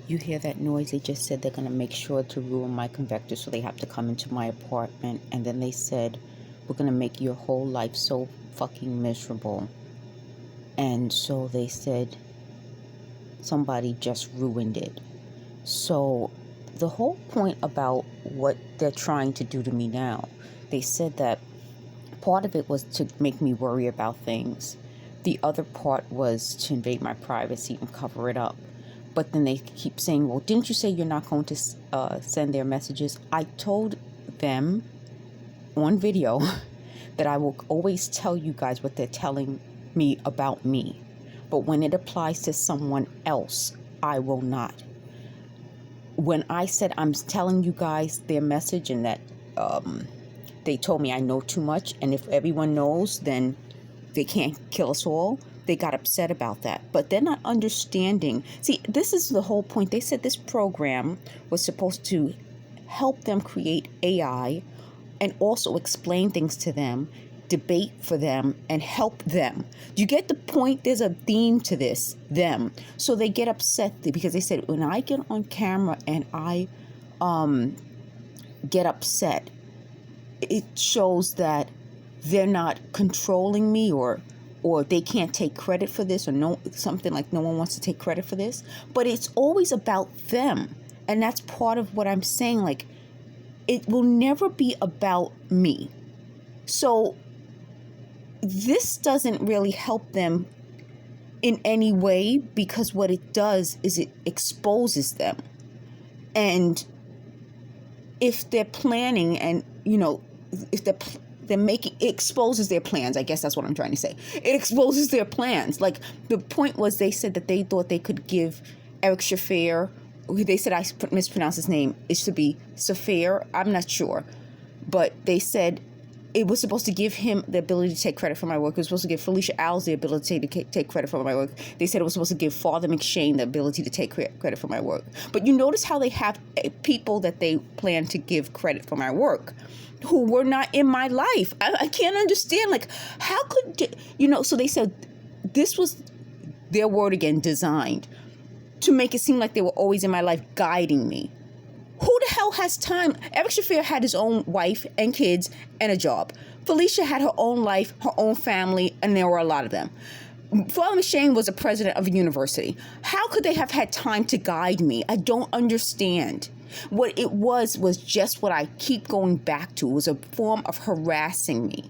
You hear that noise? They just said they're going to make sure to ruin my convector, so they have to come into my apartment. And then they said, we're going to make your whole life so fucking miserable. And so they said, somebody just ruined it. So the whole point about what they're trying to do to me now, they said that part of it was to make me worry about things. The other part was to invade my privacy and cover it up. But then they keep saying, well, didn't you say you're not going to send their messages? I told them on video that I will always tell you guys what they're telling me about me. But when it applies to someone else, I will not. When I said I'm telling you guys their message and that they told me I know too much, and if everyone knows, then they can't kill us all, they got upset about that. But they're not understanding. See, this is the whole point. They said this program was supposed to help them create AI and also explain things to them, debate for them, and help them. Do you get the point? There's a theme to this, them. So they get upset because they said, when I get on camera and I get upset, it shows that they're not controlling me, or they can't take credit for this, or no, something like no one wants to take credit for this. But it's always about them. And that's part of what I'm saying. Like, it will never be about me. So this doesn't really help them in any way, because what it does is it exposes them. And if they're planning, and, you know, if they're making, it exposes their plans. I guess that's what I'm trying to say. It exposes their plans. Like, the point was, they said that they thought they could give Eric Shafir, they said I mispronounced his name, it should be Safir, I'm not sure, but they said it was supposed to give him the ability to take credit for my work. It was supposed to give Felicia Alves the ability to take credit for my work. They said it was supposed to give Father McShane the ability to take credit for my work. But you notice how they have people that they plan to give credit for my work who were not in my life. I can't understand, like, how could, you know, so they said this was their word again, designed to make it seem like they were always in my life guiding me. Who the hell has time? Eric Shafir had his own wife and kids and a job. Felicia had her own life, her own family, and there were a lot of them. Father McShane was a president of a university. How could they have had time to guide me? I don't understand. What it was just what I keep going back to. It was a form of harassing me.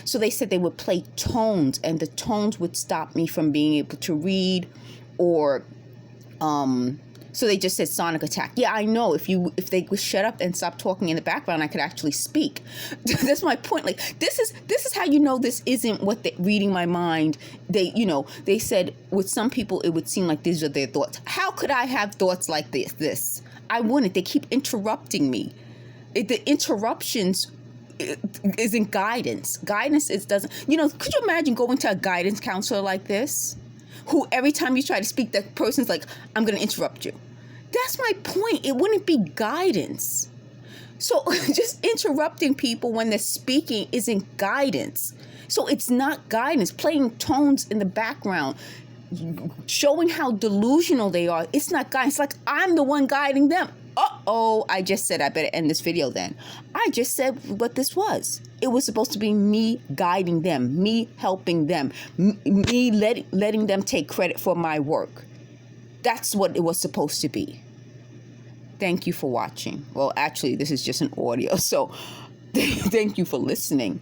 So they said they would play tones, and the tones would stop me from being able to read, or so they just said sonic attack. Yeah, I know. If they would shut up and stop talking in the background, I could actually speak. That's my point. Like, this is how you know this isn't what they reading my mind. They said with some people it would seem like these are their thoughts. How could I have thoughts like this? I wouldn't. They keep interrupting me. The interruptions isn't guidance. Guidance doesn't. Could you imagine going to a guidance counselor like this, who every time you try to speak, that person's like, I'm going to interrupt you. That's my point. It wouldn't be guidance. So just interrupting people when they're speaking isn't guidance. So it's not guidance. Playing tones in the background, showing how delusional they are, it's not guidance. Like, I'm the one guiding them. I just said I better end this video then. I just said what this was. It was supposed to be me guiding them, me helping them, me letting them take credit for my work. That's what it was supposed to be. Thank you for watching. Well, actually, this is just an audio, so thank you for listening.